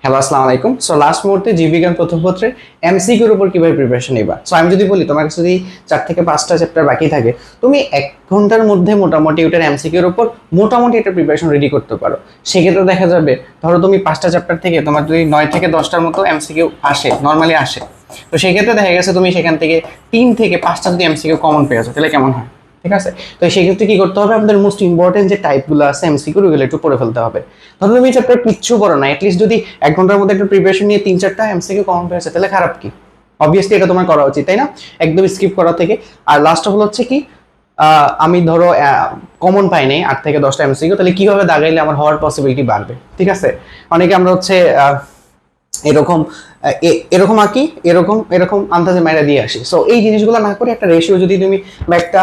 Hello, আসসালামু আলাইকুম। So last মুহূর্তে জীববিজ্ঞান প্রথম পত্রের এমসিকিউর উপর কিভাবে প্রিপারেশন নিবা। সো আমি যদি বলি তোমার কাছে যদি 4 থেকে 5টা চ্যাপ্টার বাকি থাকে, তুমি 1 ঘন্টার মধ্যে মোটামুটি ওটার এমসিকিউর উপর মোটামুটি একটা প্রিপারেশন রেডি করতে পারো। সেক্ষেত্রে দেখা যাবে ধরো তুমি 5টা চ্যাপ্টার থেকে তোমার যদি 9 থেকে 10টার মতো এমসিকিউ আসে, নর্মালি আসে, তো সেই ক্ষেত্রে দেখা গেছে তুমি সেখান থেকে 3 থেকে 5টা যদি এমসিকিউ কমন পেয়েছো তাহলে কেমন হয়? ঠিক আছে, তো সেই ক্ষেত্রে কি করতে হবে, আমাদের মোস্ট ইম্পর্টেন্ট যে টাইপগুলো আছে এমসিকিউ ওগুলো একটু পড়ে ফেলতে হবে। ধরো তুমি চ্যাপ্টার কিচ্ছু পড়ো না, অ্যাটলিস্ট যদি 1 ঘন্টার মধ্যে একটা প্রিপারেশন নিয়ে 3-4টা এমসিকিউ কমন পেয়েছে তাহলে খারাপ কি? অবভিয়াসলি এটা তোমার করা উচিত, তাই না? একদম স্কিপ করা থেকে। আর লাস্ট অফ অল হচ্ছে কি, আমি ধরো কমন পাই নাই 8 থেকে 10টা এমসিকিউ, তাহলে কিভাবে দাগাইলে আমার হওয়ার পসিবিলিটি বাড়বে? ঠিক আছে, অনেকে আমরা হচ্ছে এরকম এরকম আঁকি, এরকম এরকম আন্দাজে মেরে দিয়ে আসি। সো এই জিনিসগুলো না করে একটা রেশিও যদি তুমি বা একটা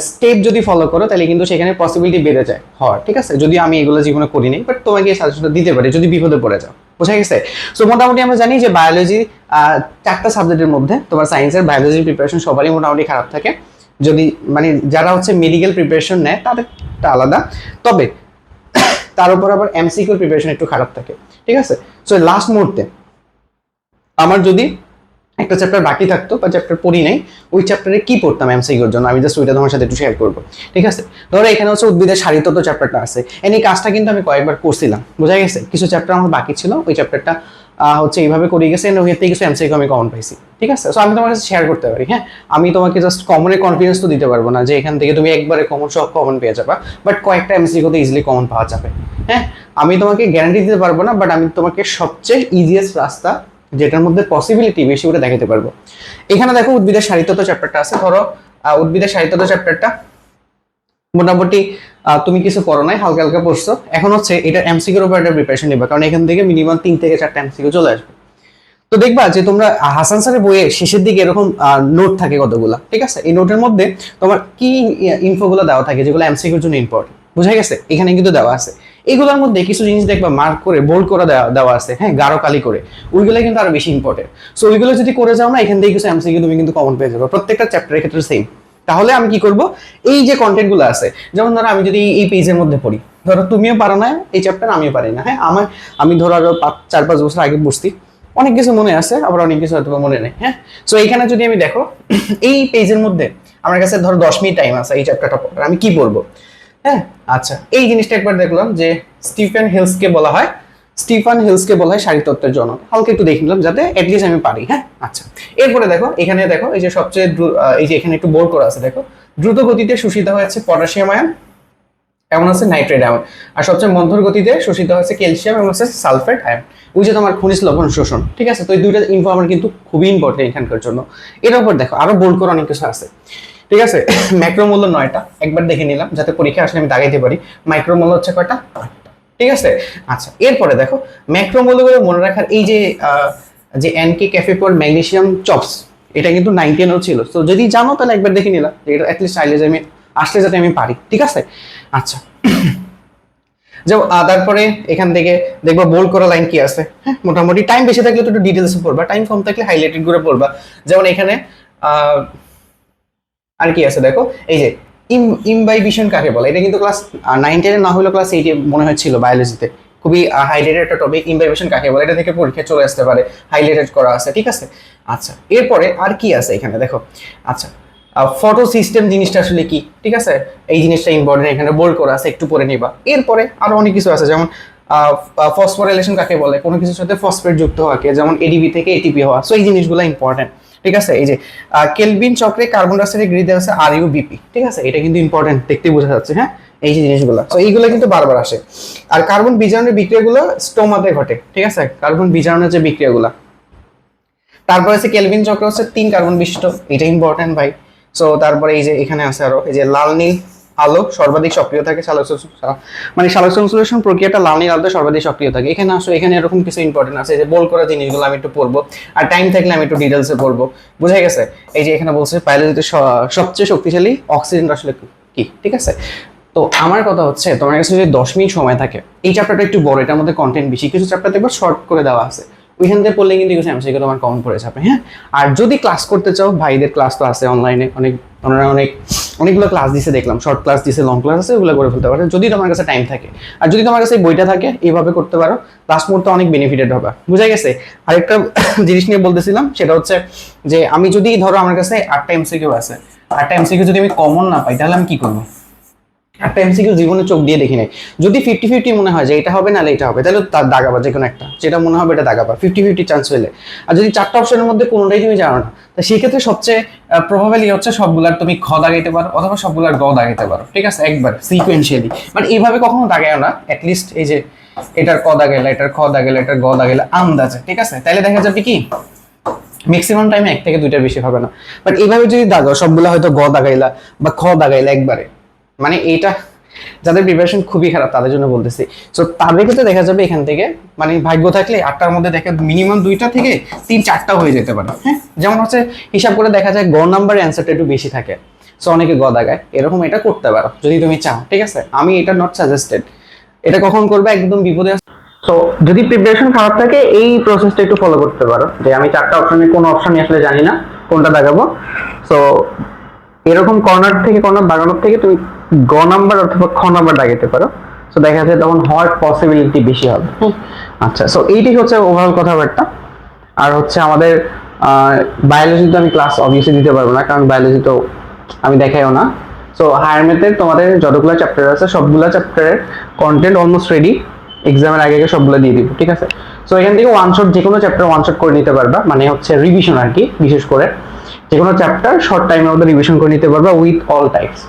স্টেপ যদি ফলো করো তাহলে কিন্তু সেখানে পসিবিলিটি বেড়ে যায় হওয়ার। ঠিক আছে, যদি আমি এগুলো জীবনে করি নাই, বাট তোমাকে সাজেশনটা দিতে পারি যদি বিপদে পড়ে যাও। বোঝা গেছে? সো মোটামুটি আমরা জানি যে বায়োলজি 4টা সাবজেক্টের মধ্যে তোমার সায়েন্সের বায়োলজির প্রিপারেশন সবারই মোটামুটি খারাপ থাকে। যদি মানে যারা হচ্ছে মেডিকেল প্রিপারেশন নেয় তাদেরটা আলাদা, তবে তার উপর আবার এমসিকিউ প্রিপারেশন একটু খারাপ থাকে। ঠিক আছে, সো লাস্ট মুহূর্তে আমার যদি একটা চ্যাপ্টার বাকি থাকতো বা চ্যাপ্টার পড়ি নাই, ওই চ্যাপ্টারে কি পড়তাম এমসিকিউর জন্য আমি জাস্ট ওইটা তোমার সাথে একটু শেয়ার করবো। ঠিক আছে, ধরো এখানে হচ্ছে উদ্ভিদের সারিতত্ত্ব চ্যাপ্টারটা আছে, এই কাজটা কিন্তু আমি কয়েকবার করছিলাম। বোঝা গেছে? কিছু চ্যাপ্টার আমার বাকি ছিল, ওই চ্যাপ্টারটা হচ্ছে এইভাবে করে গেছে, ওই থেকে কিছু এমসিকিউ আমি কমন পাইছি। ঠিক আছে, সো আমি তোমার কাছে শেয়ার করতে পারি। হ্যাঁ, আমি তোমাকে জাস্ট কমনের কনফিডেন্স তো দিতে পারবো না যে এখান থেকে তুমি একবারে কমন সব কমন পেয়ে যাবা, বাট কয়েকটা এমসিকিউতে ইজিলি কমন পাওয়া যাবে। হ্যাঁ, আমি তোমাকে গ্যারান্টি দিতে পারবো না, বাট আমি তোমাকে সবচেয়ে ইজিয়েস্ট রাস্তা যেটার মধ্যে পসিবিলিটি বেশি করে দেখাতে পারবো। এখানে দেখো উদ্ভিদের সারিতত্ত্ব চ্যাপ্টারটা আছে। ধরো উদ্ভিদের সারিতত্ত্ব চ্যাপ্টারটা মোটামুটি তুমি কিছু পড়ো নাই, হালকা হালকা পড়ছো। এখন হচ্ছে এটা এমসিকিউর উপর একটা প্রিপারেশন নিবা, কারণ এখান থেকে মিনিমাম 3 থেকে 4টা এমসিকিউ চলে আসবে। তো দেখবা যে তোমরা হাসান স্যারের বইয়ের শেষের দিকে এরকম নোট থাকে কতগুলা। ঠিক আছে, এই নোটের মধ্যে তোমার কি ইনফোগুলো দেওয়া থাকে যেগুলো এমসিকিউর জন্য ইম্পর্টেন্ট। বুঝা গেছে? এখানে কিন্তু দেওয়া আছে। এইগুলোর মধ্যে কিছু জিনিস দেখবা মার্ক করে বোল্ড করে দেওয়া আছে, হ্যাঁ, গাঢ় কালি করে। ওইগুলো কিন্তু আরো বেশি ইম্পর্টেন্ট। সো ওইগুলো যদি করে যাও না, এখান থেকে কিছু এমসিকিউ তুমি কিন্তু কমন পেয়ে যাবে প্রত্যেকটা চ্যাপ্টারের ক্ষেত্রে সেম। তাহলে আমি কি করব, এই যে কন্টেন্ট গুলো আছে, যেমন ধরো আমি যদি এই পেজের মধ্যে পড়ি, ধরো তুমিও পারো না এই চ্যাপ্টার, আমিও পারি না। হ্যাঁ, আমি ধরো আরো 4-5 বছর আগে বুঝছি, অনেক কিছু মনে আছে, আবার অনেক কিছু হয়তো মনে নেই। হ্যাঁ, সো এইখানে যদি আমি দেখো এই পেজের মধ্যে আমার কাছে ধরো 10 মিনিট টাইম আছে এই চ্যাপ্টারটা পড়ার, আমি কি বলবো? হ্যাঁ, আচ্ছা, এই জিনিসটা একবার দেখলাম যে স্টিফেন হিলসকে বলা হয় শারীরতত্ত্বের জনক। হালকা একটু দেখে নিলাম যাতে অ্যাটলিস্ট আমি পারি। হ্যাঁ, আচ্ছা, এরপরে দেখো এখানে দেখো এই যে সবচেয়ে এই যে এখানে একটু বোল্ড করা আছে, দেখো দ্রুত গতিতে শোষিত হয়েছে পটাশিয়াম আয়ন, এমন আছে নাইট্রেট আয়ন, আর সবচেয়ে মন্থর গতিতে শোষিত হয়েছে ক্যালসিয়াম এবং হচ্ছে সালফেট আয়ন। ওই যে তোমার খনিজ লবণ শোষণ। ঠিক আছে, তো এই দুইটা ইনফো আমার কিন্তু খুবই ইম্পর্টেন্ট এখানকার জন্য। এর উপর দেখো আরো বোল্ড করে অনেক কিছু আছে। ঠিক আছে, ম্যাক্রোমূল্য 9টা, একবার দেখে নিলাম যাতে পরীক্ষা আসলে আমি দাগাইতে পারি। মাইক্রোমূল্য হচ্ছে কয়টা? 8টা। ঠিক আছে, আচ্ছা, এরপরে দেখো ম্যাক্রোমূল্যগুলো মনে রাখার এই যে যে এনকে ক্যাফেপর ম্যাগনেসিয়াম চপস, এটা কিন্তু 9-10 ছিল। তো যদি জানো তাহলে একবার দেখে নিলাম, এটা অ্যাটলিস্ট চাইলে যে আমি আসলে যাতে আমি পারি। ঠিক আছে, আচ্ছা, যেমন তারপরে এখান থেকে দেখবা বোল্ড করা লাইন কি আছে। হ্যাঁ, মোটামুটি টাইম বেশি থাকলে তো একটু ডিটেলসে পড়বা, টাইম কম থাকলে হাইলাইটেড করে পড়বা। যেমন এখানে আর কি আছে দেখো, এই যে ইমবাইবিশন কাকে বলে, এটা কিন্তু ক্লাস 9-10 না হলেও ক্লাস 8 মনে হচ্ছিল বায়োলজিতে, খুবই হাইলাইটেড একটা টপিক। ইমবাইবিশন কাকে বলে, এটা থেকে পরীক্ষা চলে আসতে পারে, হাইলাইটেড করা আছে। ঠিক আছে, আচ্ছা, এরপরে আর কি আছে এখানে দেখো, আচ্ছা, ফটো সিস্টেম জিনিসটা আসলে কি। ঠিক আছে, এই জিনিসটা ইম্পর্টেন্ট, এখানে বোল্ড করা আছে, একটু পরে নিবা। এরপরে আরো অনেক কিছু আছে, যেমন ফসফোরাইলেশন কাকে বলে, কোনো কিছুর সাথে ফসফেট যুক্ত হওয়াকে, যেমন এডিপি থেকে এটিপি হওয়া। সো এই জিনিসগুলো ইম্পর্টেন্ট। ঠিক আছে, এই যে কেলভিন চক্রে কার্বন ডাইঅক্সাইডের গ্রিড আছে আরইউবিপি। ঠিক আছে, এটা কিন্তু ইম্পর্টেন্ট, দেখতে বোঝা যাচ্ছে। হ্যাঁ, এই যে জিনিসগুলো, তো এইগুলো কিন্তু বারবার আসে। আর কার্বন বিজারণের বিক্রিয়াগুলো স্টোমাতে ঘটে। ঠিক আছে, কার্বন বিজারণের যে বিক্রিয়াগুলো। তারপরে আছে কেলভিন চক্র হচ্ছে 3 কার্বন বিশিষ্ট, এটা ইম্পর্টেন্ট ভাই। সো তারপরে এই যে এখানে আছে আরো এই যে লাল নীল আলো সর্বাধিক সক্রিয় থাকে, মানে সালোক সংশ্লেষণ প্রক্রিয়াটা লাল নীল আলোতে সর্বাধিক সক্রিয় থাকে। এখানে আসো, এখানে এরকম কিছু ইম্পর্টেন্ট আছে, এই যে বোল্ড করা জিনিসগুলো আমি একটু পড়বো, আর টাইম থাকলে আমি একটু ডিটেলসে পড়বো। বুঝা গেছে? এই যে এখানে বলছে বায়োলজিতে সবচেয়ে শক্তিশালী অক্সিজেন আসলে কি। ঠিক আছে, তো আমার কথা হচ্ছে তোমার কাছে যদি 10 মিনিট সময় থাকে, এই চ্যাপ্টারটা একটু বড়, এটার মধ্যে কন্টেন্ট বেশি, কিছু চ্যাপ্টার দেখবো শর্ট করে দেওয়া আছে, ওইখান থেকে পড়লে কিন্তু কিছু এমসিকিউ তোমার কমন পড়ে যাবে। হ্যাঁ, আর যদি ক্লাস করতে চাও, ভাইদের ক্লাস তো আছে অনলাইনে, অনেক ওনারা অনেকগুলো ক্লাস দিছে দেখলাম, শর্ট ক্লাস দিছে, লং ক্লাস আছে, ওগুলো করে ফেলতে পারো যদি তোমার কাছে টাইম থাকে। আর যদি তোমার কাছে এই বইটা থাকে এইভাবে করতে পারো, লাস্ট মুহূর্তে অনেক বেনিফিটেড হবে। বুঝা গেছে? আরেকটা জিনিস নিয়ে বলতেছিলাম, সেটা হচ্ছে যে আমি যদি ধরো আমার কাছে 8টা এমসিকিউ আছে, 8টা এমসিকিউ যদি আমি কমন না পাই তাহলে আমি কি করবো? একটা এমসিকিউ জীবনে চোখ দিয়ে দেখি নাই, যদি 50-50 মনে হয় যে এটা হবে নাহলে এটা হবে, তাহলে তার দাগাবা যে কোনো একটা, যেটা মনে হবে এটা দাগাবা 50-50 চান্স হলে। আর যদি 4টা অপশনের মধ্যে কোনোটাই তুমি জানো না, তো সেই ক্ষেত্রে সবচেয়ে প্রবাবলি হচ্ছে সবগুলার তুমি খ দাগাইতে পারো অথবা সবগুলার গ দাগাইতে পারো, ঠিক আছে, একবার সিকোয়েন্সিয়ালি। বাট এইভাবে কখনো দাগায়ও না, অ্যাটলিস্ট এই যে এটার ক দাগাইলা, এটার খ দাগাইলা, এটার গ দাগাইলা আন্দাজে, ঠিক আছে, তাহলে দেখা যাবে কি ম্যাক্সিমাম টাইমে 1 থেকে 2টার বেশি হবে না। বাট এইভাবে যদি দাগাও সবগুলো হয়তো গ দাগাইলা বা খ দাগাইলা একবারে, মানে এইটা যাদের প্রিপারেশন খুবই খারাপ তাদের জন্য বলতেছি। সো তাদের ক্ষেত্রে দেখা যাবে এখান থেকে মানে ভাগ্য থাকলে 8টার মধ্যে দেখে মিনিমাম 2টা থেকে 3-4টা হয়ে যেতে পারে। হ্যাঁ, যেমন হচ্ছে হিসাব করে দেখা যায় গ নাম্বারের অ্যান্সারটা একটু বেশি থাকে, সো অনেকে গ দাগায়, এরকম এটা করতে পারো যদি তুমি চাও, ঠিক আছে। আমি এটা নট সাজেস্টেড, এটা কখন করবে একদম বিপদে। সো যদি প্রিপারেশন খারাপ থাকে এই প্রসেসটা একটু ফলো করতে পারো, যে আমি 4টা অপশনের কোন অপশনই আসলে জানি না কোনটা দাগাবো। সো এরকম কর্নার থেকে কর্নার দাগানোর থেকে তুমি গ নাম্বার অথবা খ নাম্বার দাগাইতে পারো, সো দেখা যায় তখন হওয়ার পসিবিলিটি বেশি হবে। আচ্ছা, সো এইটাই হচ্ছে ওভারঅল কথাবার্তা। আর হচ্ছে আমাদের বায়োলজি তো আমি ক্লাস অবভিয়াসলি দিতে পারবো না, কারণ বায়োলজি তো আমি দেখাইও না। সো হায়ার ম্যাথের তোমাদের যতগুলো চ্যাপ্টার আছে সবগুলো চ্যাপ্টারের কন্টেন্ট অলমোস্ট রেডি, এক্সামের আগে আগে সবগুলো দিয়ে দিব, ঠিক আছে। সো এখান থেকে ওয়ান শট যে কোনো চ্যাপ্টার ওয়ান শট করে নিতে পারবা, মানে হচ্ছে রিভিশন আর কি, বিশেষ করে যে কোনো চ্যাপ্টার শর্ট টাইমের মধ্যে রিভিশন করে নিতে পারবা উইথ অল টাইপস।